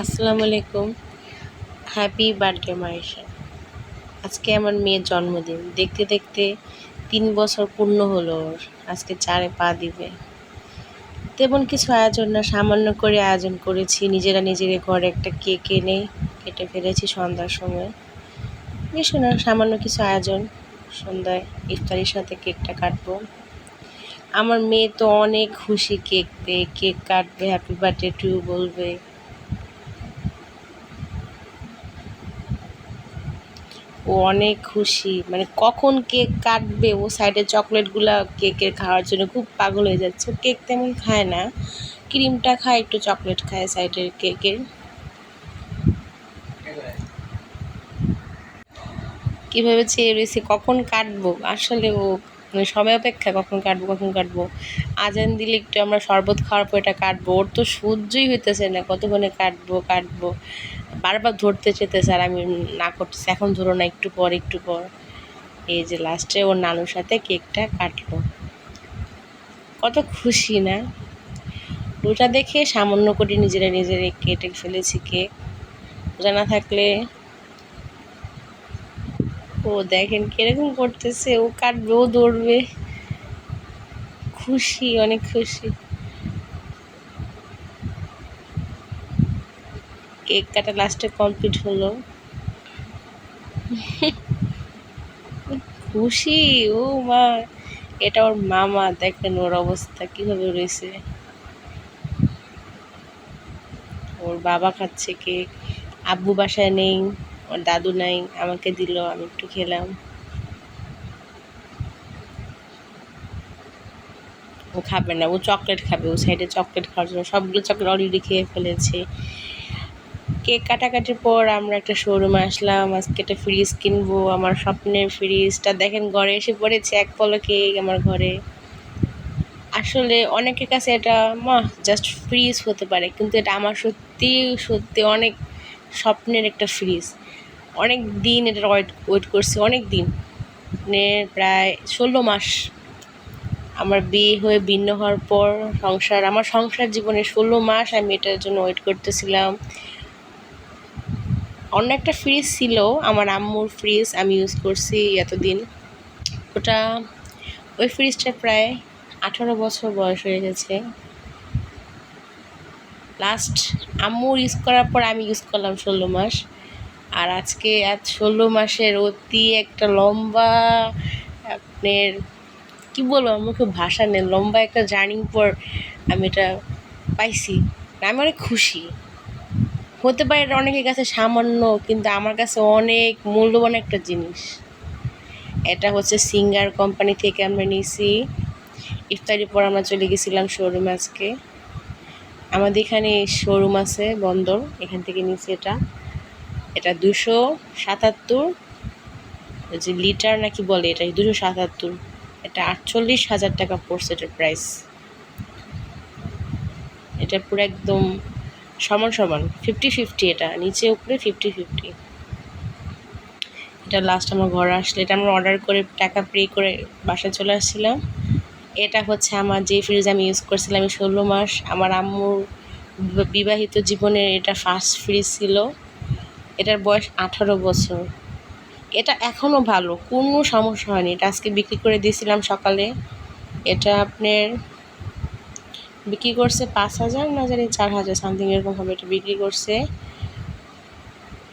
আসসালামু আলাইকুম। Happy birthday Maisha. আজকে আমার মেয়ের জন্মদিন। দেখতে দেখতে 3 বছর পূর্ণ হলো ওর। আজকে 4-এ পা দিবে। তেমন কিছু আয়োজন না, সামান্য করে আয়োজন করেছি। নিজেরা ঘরে একটা কেক এনে কেটে ফেলেছি সন্ধ্যার সময়। বেশি না, সামান্য কিছু আয়োজন। সন্ধ্যায় ইফতারির সাথে কেকটা কাটবো। আমার মেয়ে তো অনেক খুশি কেক পেয়ে। কেক কাটবে, হ্যাপি বার্থডে টু বলবে। ও অনেক খুশি, মানে কখন কেক কাটবে। ও সাইডে চকলেটগুলা কেকের খাওয়ার জন্য খুব পাগল হয়ে যাচ্ছে। ও কেক তেমন খায় না, ক্রিমটা খায়, একটু চকলেট খায় সাইডের কেকের। কীভাবে চেয়ে রয়েছে কখন কাটবো। আসলে ও মানে সময় অপেক্ষা, কখন কাটবো। আজান দিলে একটু আমরা শরবত খাওয়ার পর এটা কাটবো। ওর তো সহ্যই হইতেছে না, কতক্ষণে কাটবো। বারবার ধরতে চেতেছে আর আমি না করতেছি, এখন ধরো না, একটু পর। এই যে লাস্টে ওর নানুর সাথে কেকটা কাটলো। কত খুশি না। ওটা দেখে সামান্য করে নিজেরা কেটে ফেলেছি কেক। ওটা না থাকলে ও দেখেন কিরকম করতেছে। ও কাটবে, ও দৌড়বে। খুশি, অনেক খুশি। কেক কাটা লাস্টে কমপ্লিট হলো। খুশি ও মা। এটা ওর মামা, দেখেন ওর অবস্থা কিভাবে রয়েছে। ওর বাবা খাচ্ছে কেক, আব্বু বাসায় নেই, ওর দাদু নাই, আমাকে দিল, আমি একটু খেলাম। ও খাবে না, ও চকলেট খাবে। ও সাইডে চকলেট খাওয়ার জন্য সবগুলো চকলেট অলরেডি খেয়ে ফেলেছে। কেক কাটাকাটির পর আমরা একটা শোরুমে আসলাম। আজকে একটা ফ্রিজ কিনবো, আমার স্বপ্নের ফ্রিজটা দেখেন ঘরে এসে পড়েছে এক পলকে আমার ঘরে। আসলে অনেকের কাছে এটা জাস্ট ফ্রিজ হতে পারে, কিন্তু এটা আমার সত্যি অনেক স্বপ্নের একটা ফ্রিজ। অনেক দিন এটা ওয়েট করছি, অনেক দিন, মানে প্রায় 16 মাস। আমার বিয়ে হয়ে ভিন্ন হওয়ার পর আমার সংসার জীবনে 16 মাস আমি এটার জন্য ওয়েট করতেছিলাম। অন্য একটা ফ্রিজ ছিল, আমার আম্মুর ফ্রিজ, আমি ইউজ করছি এতদিন। ওটা ওই ফ্রিজটা প্রায় 18 বছর বয়স হয়ে গেছে। লাস্ট আম্মু ইউজ করার পর আমি ইউজ করলাম 16 মাস। আর আজকে 16 মাসের অতি একটা লম্বা, আপনার কি বলবো, আমার মুখে ভাষা নেই। লম্বা একটা জার্নির পর আমি এটা পাইছি। আমি অনেক খুশি। হতে পারে এটা অনেকের কাছে সামান্য, কিন্তু আমার কাছে অনেক মূল্যবান একটা জিনিস। এটা হচ্ছে সিঙ্গার কোম্পানি থেকে আমরা নিয়েছি। ইফতারির পর আমরা চলে গেছিলাম শোরুমে। আজকে আমাদের এখানে শোরুম আছে বন্দর, এখান থেকে নিয়েছি এটা 277, যে লিটার নাকি বলে, এটা 277। এটা 48,000 টাকা পড়ছে এটার প্রাইস। এটা পুরো একদম সমান 50-50, এটা নিচে উপরে 50-50। এটা লাস্ট আমার ঘরে আসলে এটা আমরা অর্ডার করে টাকা পে করে বাসায় চলে আসছিলাম। এটা হচ্ছে আমার যে ফ্রিজ আমি ইউজ করছিলাম 16 মাস। আমার আম্মুর বিবাহিত জীবনের এটা ফার্স্ট ফ্রিজ ছিল। এটার বয়স 18 বছর। এটা এখনও ভালো, কোনো সমস্যা হয়নি। এটা আজকে বিক্রি করে দিয়েছিলাম সকালে। এটা আপনার বিক্রি করছে 5,000 না জানি 4,000 সামথিং এরকম হবে এটা বিক্রি করছে।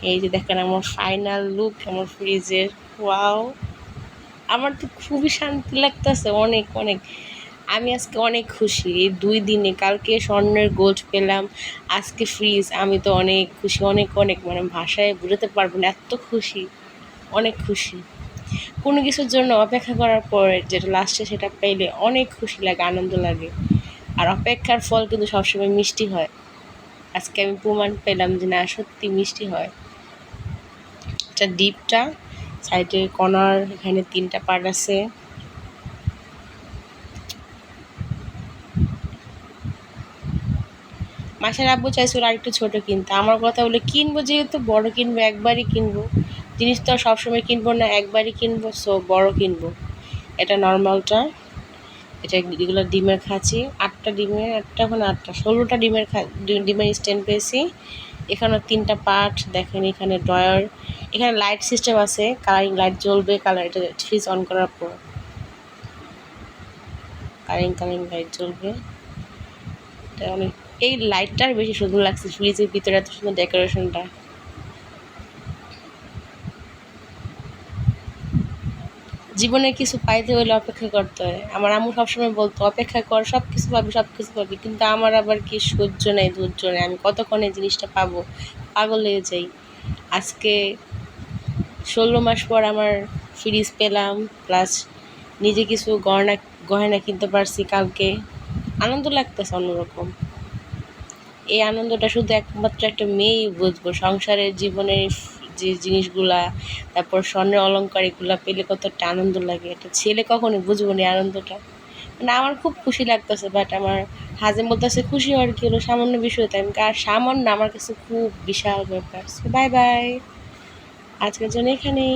এই যে দেখেন আমার ফাইনাল লুক আমার ফ্রিজের। ওয়াও, আমার তো খুবই শান্তি লাগতেছে, অনেক অনেক। আমি আজকে অনেক খুশি এই 2 দিনে। কালকে স্বর্ণের গোল্ড পেলাম, আজকে ফ্রিজ। আমি তো অনেক খুশি, অনেক অনেক, মানে ভাষায় বোঝাতে পারবো না, এত খুশি, অনেক খুশি। কোনো কিছুর জন্য অপেক্ষা করার পর যেটা লাস্টে সেটা পেলে অনেক খুশি লাগে, আনন্দ লাগে। আর অপেক্ষার ফল কিন্তু সবসময় মিষ্টি হয়। আজকে আমি প্রমাণ পেলাম যে না, সত্যি মিষ্টি হয়। এটা ডিপটা, সাইডে কর্নার, এখানে 3টা পার্ট আছে। মাসের আব্বু চাইছিল আর একটু ছোটো কিনতে। আমার কথা বলে কিনবো, যেহেতু বড় কিনবো, একবারই কিনবো। জিনিস তো আর সবসময় কিনবো না, একবারই কিনবো, সো বড় কিনবো। এটা নর্মালটা। এটা এগুলো ডিমের খাঁচি, 8টা ডিমের, 8টা 16টা ডিমের স্ট্যান্ড পেয়েছি। এখানেও 3টা পার্ট দেখেন, এখানে ড্রয়ার, এখানে লাইট সিস্টেম আছে, কালারিং লাইট জ্বলবে, এটা ফ্রিজ অন করার পর কালারিং লাইট জ্বলবে। এটা অনেক, এই লাইটটার বেশি সুন্দর লাগছে ফ্রিজের ভিতরে, এত সুন্দর ডেকোরেশনটা। জীবনে কিছু পাইতে হলে অপেক্ষা করতে হয়। আমার আম্মু সবসময় বলতো অপেক্ষা কর, সব কিছু পাবি, সব কিছু পাবি। কিন্তু আমার আবার কি সহ্য নেই, ধৈর্য নেই, আমি কতক্ষণ এই জিনিসটা পাবো, পাগল হয়ে যাই। আজকে 16 মাস পর আমার ফ্রিজ পেলাম, প্লাস নিজে কিছু গয়না কিনতে পারছি কালকে, আনন্দ লাগতেছে অন্যরকম। এই আনন্দটা শুধু একমাত্র একটা মেয়েই বুঝবো। সংসারের জীবনের যে জিনিসগুলা, তারপর স্বর্ণের অলংকার, এগুলা পেলে কতটা আনন্দ লাগে, একটা ছেলে কখনো বুঝবো না আনন্দটা। মানে আমার খুব খুশি লাগতেছে, বাট আমার হাজবেন্ড বলতেছে খুশি হওয়ার কি হলো, সামান্য বিষয়। তাই আর সামান্য আমার কাছে খুব বিশাল ব্যাপার। বাই বাই, আজকের জন্য এখানেই।